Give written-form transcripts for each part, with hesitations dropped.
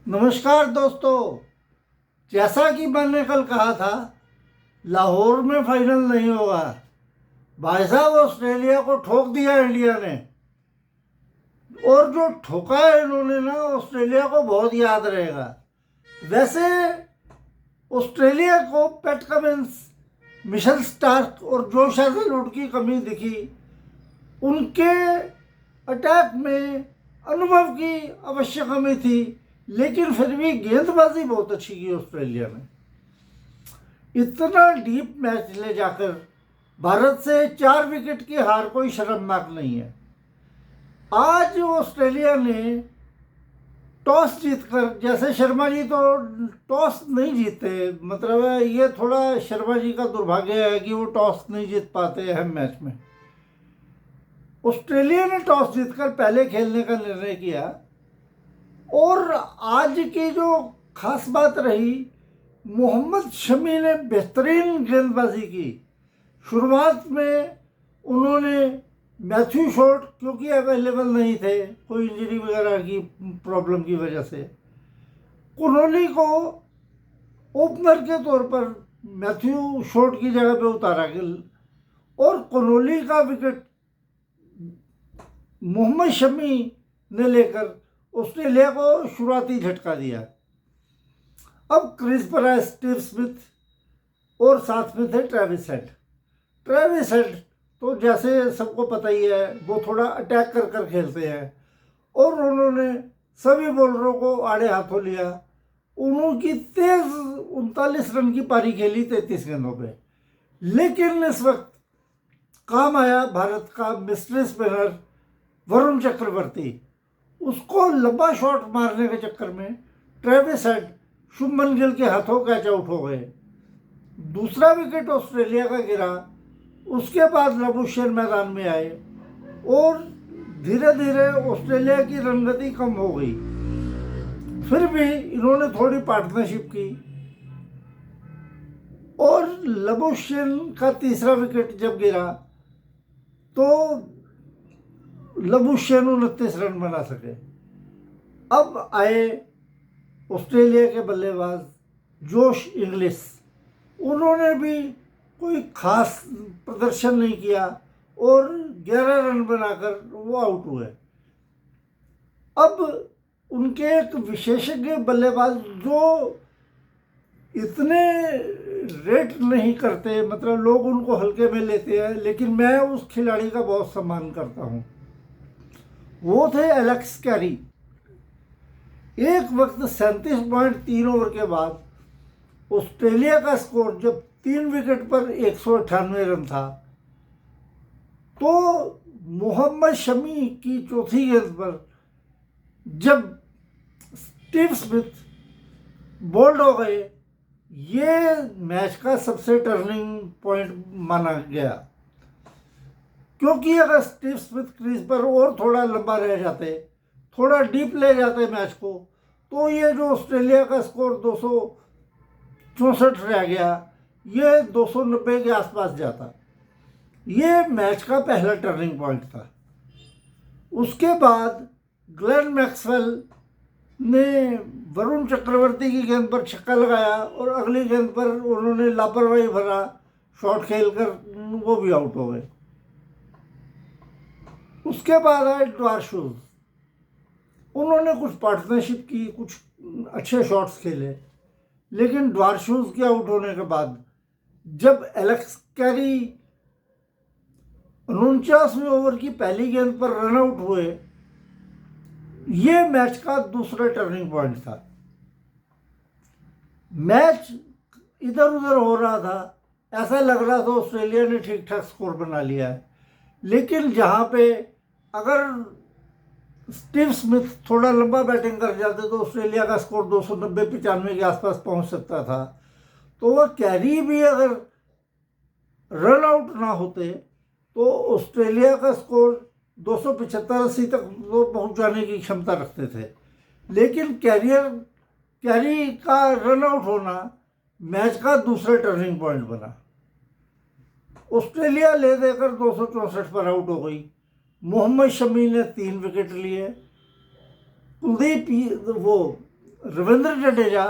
नमस्कार दोस्तों। जैसा कि मैंने कल कहा था, लाहौर में फाइनल नहीं होगा। भाई साहब, ऑस्ट्रेलिया को ठोक दिया इंडिया ने। और जो ठोका है इन्होंने ना, ऑस्ट्रेलिया को बहुत याद रहेगा। वैसे ऑस्ट्रेलिया को पैट कमिंस, मिशेल स्टार्क और जोश हेजलवुड की कमी दिखी। उनके अटैक में अनुभव की अवश्य कमी थी, लेकिन फिर भी गेंदबाजी बहुत अच्छी की ऑस्ट्रेलिया ने। इतना डीप मैच ले जाकर भारत से 4 विकेट की हार कोई शर्मनाक नहीं है। आज ऑस्ट्रेलिया ने टॉस जीतकर, जैसे शर्मा जी तो टॉस नहीं जीते, मतलब है ये थोड़ा शर्मा जी का दुर्भाग्य है कि वो टॉस नहीं जीत पाते अहम मैच में। ऑस्ट्रेलिया ने टॉस जीतकर पहले खेलने का निर्णय किया। और आज की जो खास बात रही, मोहम्मद शमी ने बेहतरीन गेंदबाजी की। शुरुआत में उन्होंने मैथ्यू शॉट, क्योंकि अवेलेबल नहीं थे कोई इंजरी वगैरह की प्रॉब्लम की वजह से, कुनोली को ओपनर के तौर पर मैथ्यू शॉट की जगह पे उतारा गया और कुनोली का विकेट मोहम्मद शमी ने लेकर ऑस्ट्रेलिया को शुरुआती झटका दिया। अब क्रीज पर आए स्टीव स्मिथ और साथ में थे ट्रेविस हेड। ट्रेविस हेड तो जैसे सबको पता ही है, वो थोड़ा अटैक कर कर खेलते हैं और उन्होंने सभी बॉलरों को आड़े हाथों लिया। उनकी तेज 39 रन की पारी खेली 33 गेंदों पे। लेकिन इस वक्त काम आया भारत का मिस्ट्री स्पिनर वरुण चक्रवर्ती। उसको लंबा शॉट मारने के चक्कर में ट्रेविस हेड शुभमन गिल के हाथों कैच आउट हो गए। दूसरा विकेट ऑस्ट्रेलिया का गिरा। उसके बाद लबुशेन मैदान में आए और धीरे धीरे ऑस्ट्रेलिया की रनगति कम हो गई। फिर भी इन्होंने थोड़ी पार्टनरशिप की और लबुशेन का तीसरा विकेट जब गिरा तो लबुशेन 29 रन बना सके। अब आए ऑस्ट्रेलिया के बल्लेबाज जोश इंग्लिश। उन्होंने भी कोई खास प्रदर्शन नहीं किया और 11 रन बनाकर वो आउट हुए। अब उनके एक विशेषज्ञ बल्लेबाज जो इतने रेट नहीं करते, मतलब लोग उनको हल्के में लेते हैं, लेकिन मैं उस खिलाड़ी का बहुत सम्मान करता हूँ, वो थे एलेक्स कैरी। एक वक्त 37.3 ओवर के बाद ऑस्ट्रेलिया का स्कोर जब 3 विकेट पर 198 रन था, तो मोहम्मद शमी की चौथी गेंद पर जब स्टीव स्मिथ बोल्ड हो गए, ये मैच का सबसे टर्निंग पॉइंट माना गया। क्योंककि अगर स्टीव स्मिथ क्रीज पर और थोड़ा लंबा रह जाते, थोड़ा डीप ले जाते मैच को, तो ये जो ऑस्ट्रेलिया का स्कोर 264 रह गया, ये 290 के आसपास जाता। ये मैच का पहला टर्निंग पॉइंट था। उसके बाद ग्लेन मैक्सवेल ने वरुण चक्रवर्ती की गेंद पर छक्का लगाया और अगली गेंद पर उन्होंने लापरवाही भरा शॉट खेलकर वो भी आउट हो गए। उसके बाद आए ड्वार्शूज। उन्होंने कुछ पार्टनरशिप की, कुछ अच्छे शॉट्स खेले, लेकिन ड्वार्शूज के आउट होने के बाद जब एलेक्स कैरी 49वें ओवर की पहली गेंद पर रन आउट हुए, ये मैच का दूसरा टर्निंग पॉइंट था। मैच इधर उधर हो रहा था, ऐसा लग रहा था ऑस्ट्रेलिया ने ठीक ठाक स्कोर बना लिया है, लेकिन जहाँ पे अगर स्टीव स्मिथ थोड़ा लंबा बैटिंग कर जाते तो ऑस्ट्रेलिया का स्कोर 290-95 के आसपास पहुंच सकता था। तो वह कैरी भी अगर रन आउट ना होते तो ऑस्ट्रेलिया का स्कोर 275-80 तक वो पहुंचाने की क्षमता रखते थे। लेकिन कैरी का रन आउट होना मैच का दूसरा टर्निंग पॉइंट बना। ऑस्ट्रेलिया ले देकर 264 पर आउट हो गई। मोहम्मद शमी ने 3 विकेट लिए। कुलदीप वो रविंद्र जडेजा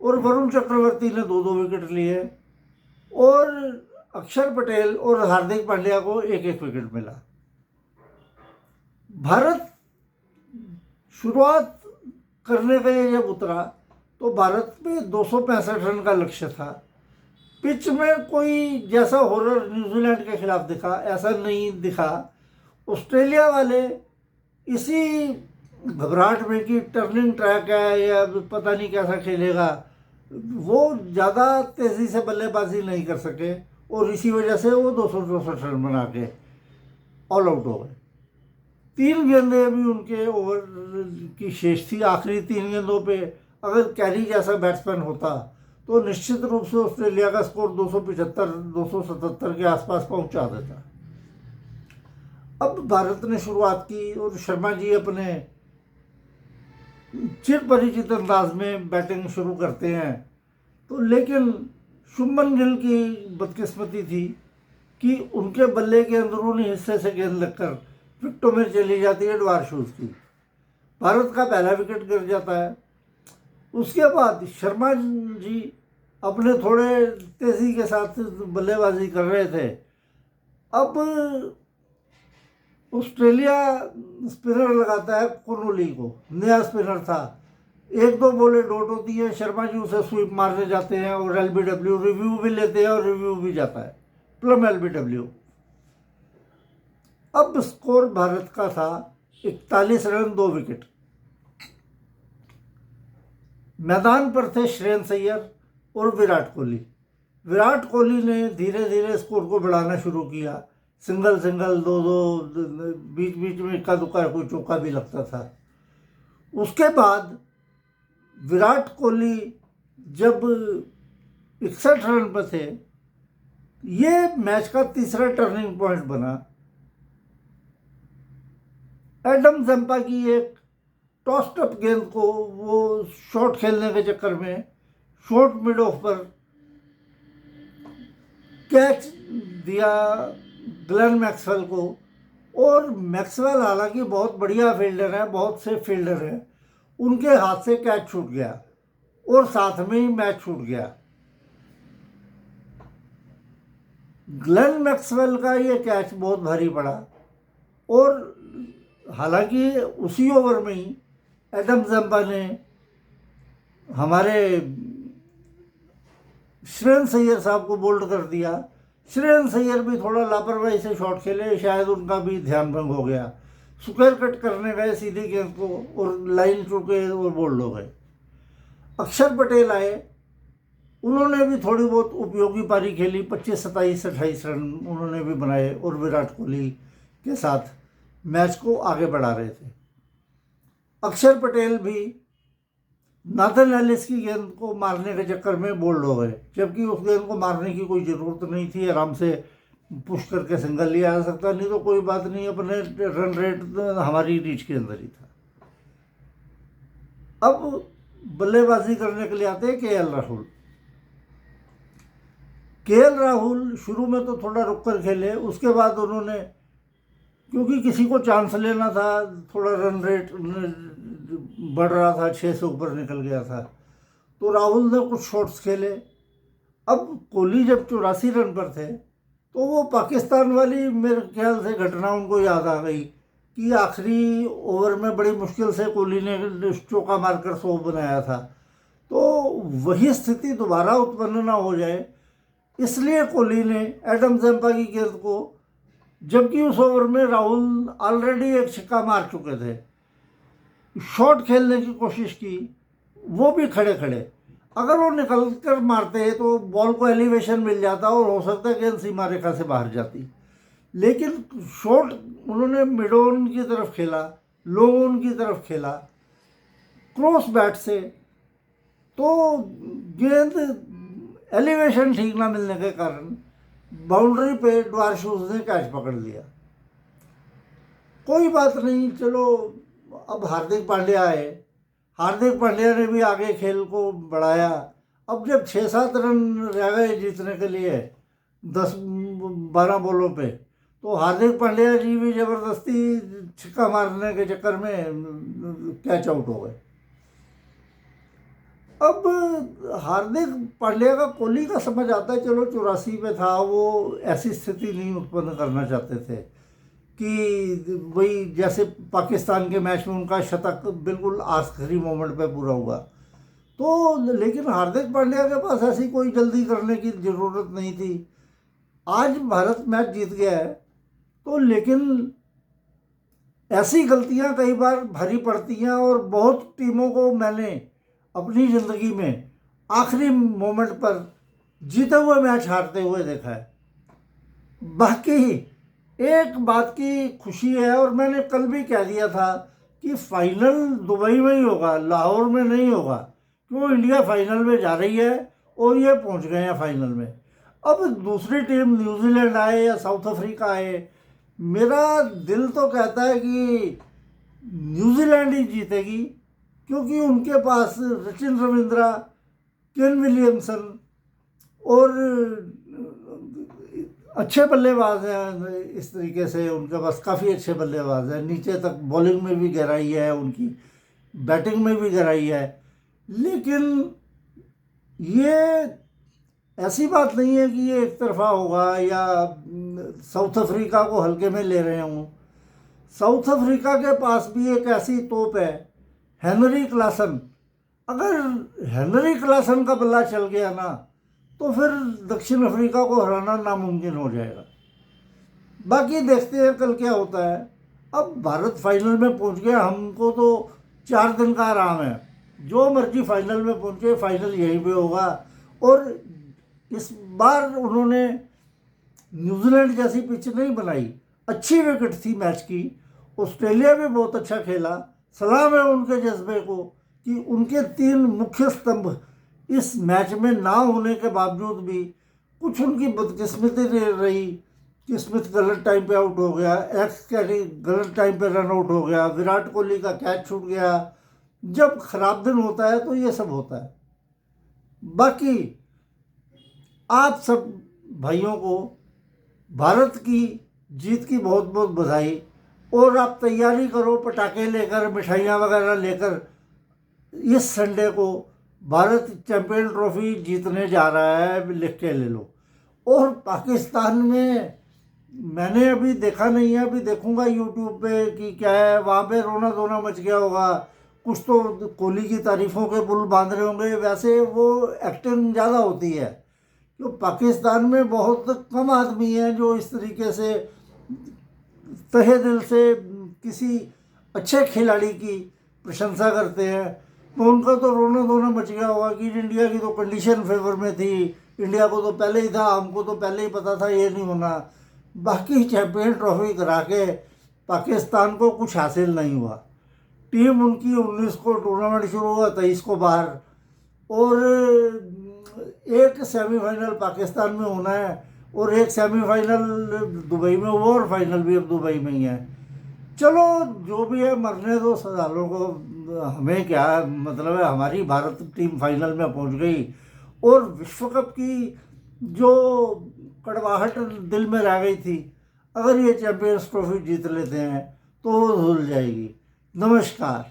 और वरुण चक्रवर्ती ने 2-2 विकेट लिए और अक्षर पटेल और हार्दिक पांड्या को 1-1 विकेट मिला। भारत शुरुआत करने के लिए जब उतरा तो भारत पे 265 रन का लक्ष्य था। पिच में कोई जैसा हॉरर न्यूजीलैंड के खिलाफ दिखा ऐसा नहीं दिखा। ऑस्ट्रेलिया वाले इसी घबराहट में कि टर्निंग ट्रैक है या पता नहीं कैसा खेलेगा, वो ज़्यादा तेज़ी से बल्लेबाजी नहीं कर सके और इसी वजह से वो 264 रन बना के ऑल आउट हो गए। 3 गेंदें अभी उनके ओवर की शेष थी। आखिरी 3 गेंदों पे अगर कैरी जैसा बैट्समैन होता तो निश्चित रूप से ऑस्ट्रेलिया का स्कोर 275-277 के आसपास पहुंचा देता। अब भारत ने शुरुआत की और शर्मा जी अपने चिर परिचित अंदाज में बैटिंग शुरू करते हैं तो, लेकिन शुभमन गिल की बदकिस्मती थी कि उनके बल्ले के अंदरूनी हिस्से से गेंद लगकर विकेटों में चली जाती है डवार शूज की। भारत का पहला विकेट गिर जाता है। उसके बाद शर्मा जी अपने थोड़े तेज़ी के साथ बल्लेबाजी कर रहे थे। अब ऑस्ट्रेलिया स्पिनर लगाता है कोनोली को, नया स्पिनर था। 1-2 बॉलें डॉट होती है, शर्मा जी उसे स्वीप मारने जाते हैं और एलबीडब्ल्यू रिव्यू भी लेते हैं और रिव्यू भी जाता है, प्लम एलबीडब्ल्यू। अब स्कोर भारत का था 41 रन 2 विकेट। मैदान पर थे श्रेयस अय्यर और विराट कोहली। विराट कोहली ने धीरे धीरे स्कोर को बढ़ाना शुरू किया। सिंगल 2-2, बीच बीच में इक्का दुक्का कोई चौका भी लगता था। उसके बाद विराट कोहली जब 61 रन पर थे, ये मैच का तीसरा टर्निंग पॉइंट बना। एडम जंपा की एक टॉस्ट अप गेंद को वो शॉट खेलने के चक्कर में शॉर्ट मिड ऑफ पर कैच दिया ग्लेन मैक्सवेल को, और मैक्सवेल हालांकि बहुत बढ़िया फील्डर है, बहुत सेफ फील्डर है, उनके हाथ से कैच छूट गया और साथ में ही मैच छूट गया। ग्लेन मैक्सवेल का ये कैच बहुत भारी पड़ा और हालांकि उसी ओवर में ही एडम जंपा ने हमारे श्रेयस अय्यर साहब को बोल्ड कर दिया। श्रेयस अय्यर भी थोड़ा लापरवाही से शॉट खेले, शायद उनका भी ध्यान भंग हो गया। स्क्वायर कट करने गए सीधी गेंद को और लाइन चुके और बोल्ड हो गए। अक्षर पटेल आए, उन्होंने भी थोड़ी बहुत उपयोगी पारी खेली, 25, 27, 28 रन उन्होंने भी बनाए और विराट कोहली के साथ मैच को आगे बढ़ा रहे थे। अक्षर पटेल भी नाथन एलिस की गेंद को मारने के चक्कर में बोल्ड हो गए, जबकि उस गेंद को मारने की कोई ज़रूरत नहीं थी। आराम से पुश करके सिंगल लिया जा सकता, नहीं तो कोई बात नहीं, अपने रन रेट हमारी रीच के अंदर ही था। अब बल्लेबाजी करने के लिए आते हैं केएल राहुल। केएल राहुल शुरू में तो थोड़ा रुक कर खेले, उसके बाद उन्होंने, क्योंकि किसी को चांस लेना था, थोड़ा रन रेट बढ़ रहा था, 6 से ऊपर निकल गया था, तो राहुल ने कुछ शॉट्स खेले। अब कोहली जब 84 रन पर थे तो वो पाकिस्तान वाली मेरे ख्याल से घटना उनको याद आ गई कि आखिरी ओवर में बड़ी मुश्किल से कोहली ने चौका मारकर 100 बनाया था, तो वही स्थिति दोबारा उत्पन्न ना हो जाए, इसलिए कोहली ने एडम जंपा की गेंद को, जबकि उस ओवर में राहुल ऑलरेडी एक छक्का मार चुके थे, शॉट खेलने की कोशिश की, वो भी खड़े खड़े। अगर वो निकल कर मारते तो बॉल को एलिवेशन मिल जाता और हो सकता है गेंद सीमा रेखा से बाहर जाती, लेकिन शॉट उन्होंने मिड ऑन की तरफ खेला, लो ऑन की तरफ खेला, क्रॉस बैट से, तो गेंद एलिवेशन ठीक ना मिलने के कारण बाउंड्री पे डवार शूज ने कैच पकड़ लिया। कोई बात नहीं, चलो अब हार्दिक पांड्या आए, हार्दिक पांड्या ने भी आगे खेल को बढ़ाया। अब जब 6-7 रन रह गए जीतने के लिए 10-12 बॉलों पे, तो हार्दिक पांड्या जी भी ज़बरदस्ती छक्का मारने के चक्कर में कैच आउट हो गए। अब हार्दिक पांड्या का, कोहली का समझ आता है, चलो 84 में था, वो ऐसी स्थिति नहीं उत्पन्न करना चाहते थे कि वही जैसे पाकिस्तान के मैच में उनका शतक बिल्कुल आखिरी मोमेंट पे पूरा हुआ। तो लेकिन हार्दिक पांड्या के पास ऐसी कोई जल्दी करने की ज़रूरत नहीं थी। आज भारत मैच जीत गया है, तो लेकिन ऐसी गलतियां कई बार भारी पड़ती हैं, और बहुत टीमों को मैंने अपनी ज़िंदगी में आखिरी मोमेंट पर जीते हुए मैच हारते हुए देखा है। बाकी एक बात की खुशी है, और मैंने कल भी कह दिया था कि फाइनल दुबई में ही होगा, लाहौर में नहीं होगा, क्यों इंडिया फाइनल में जा रही है और ये पहुंच गए हैं फाइनल में। अब दूसरी टीम न्यूजीलैंड आए या साउथ अफ्रीका आए, मेरा दिल तो कहता है कि न्यूजीलैंड ही जीतेगी, क्योंकि उनके पास सचिन रविंद्रा, केन विलियमसन और अच्छे बल्लेबाज हैं। इस तरीके से उनके पास काफ़ी अच्छे बल्लेबाज हैं, नीचे तक बॉलिंग में भी गहराई है, उनकी बैटिंग में भी गहराई है। लेकिन ये ऐसी बात नहीं है कि ये एक तरफा होगा या साउथ अफ्रीका को हल्के में ले रहे हों। साउथ अफ्रीका के पास भी एक ऐसी तोप है, हेनरी क्लासन। अगर हेनरी क्लासन का बल्ला चल गया ना, तो फिर दक्षिण अफ्रीका को हराना नामुमकिन हो जाएगा। बाकी देखते हैं कल क्या होता है। अब भारत फाइनल में पहुंच गया, हमको तो 4 दिन का आराम है, जो मर्जी फाइनल में पहुंचे, फाइनल यहीं पे होगा। और इस बार उन्होंने न्यूजीलैंड जैसी पिच नहीं बनाई, अच्छी विकेट थी मैच की। ऑस्ट्रेलिया भी बहुत अच्छा खेला, सलाम है उनके जज्बे को कि उनके 3 मुख्य स्तंभ इस मैच में ना होने के बावजूद भी, कुछ उनकी बदकिस्मती रही कि स्मिथ गलत टाइम पे आउट हो गया, एक्स कैरी गलत टाइम पे रन आउट हो गया, विराट कोहली का कैच छूट गया। जब खराब दिन होता है तो ये सब होता है। बाकी आप सब भाइयों को भारत की जीत की बहुत बहुत बधाई, और आप तैयारी करो पटाखे लेकर, मिठाइयाँ वगैरह लेकर। इस संडे को भारत चैंपियन ट्रॉफी जीतने जा रहा है, लिख के ले लो। और पाकिस्तान में मैंने अभी देखा नहीं है, अभी देखूंगा यूट्यूब पे कि क्या है, वहाँ पे रोना धोना मच गया होगा। कुछ तो कोहली की तारीफ़ों के पुल बांध रहे होंगे, वैसे वो एक्टिंग ज़्यादा होती है। तो पाकिस्तान में बहुत कम आदमी हैं जो इस तरीके से तहे दिल से किसी अच्छे खिलाड़ी की प्रशंसा करते हैं। तो उनका तो रोना धोना मच गया होगा कि इंडिया की तो कंडीशन फेवर में थी, इंडिया को तो पहले ही था, हमको तो पहले ही पता था ये नहीं होना। बाकी चैंपियन ट्रॉफी करा के पाकिस्तान को कुछ हासिल नहीं हुआ। टीम उनकी 19 को टूर्नामेंट शुरू हुआ, 23 को बाहर, और एक सेमीफाइनल पाकिस्तान में होना है, और एक सेमीफाइनल दुबई में हुआ, और फाइनल भी अब दुबई में ही है। चलो जो भी है, मरने दो सवालों को, हमें क्या मतलब है। हमारी भारत टीम फाइनल में पहुंच गई, और विश्व कप की जो कड़वाहट दिल में रह गई थी, अगर ये चैंपियंस ट्रॉफी जीत लेते हैं तो धुल जाएगी। नमस्कार।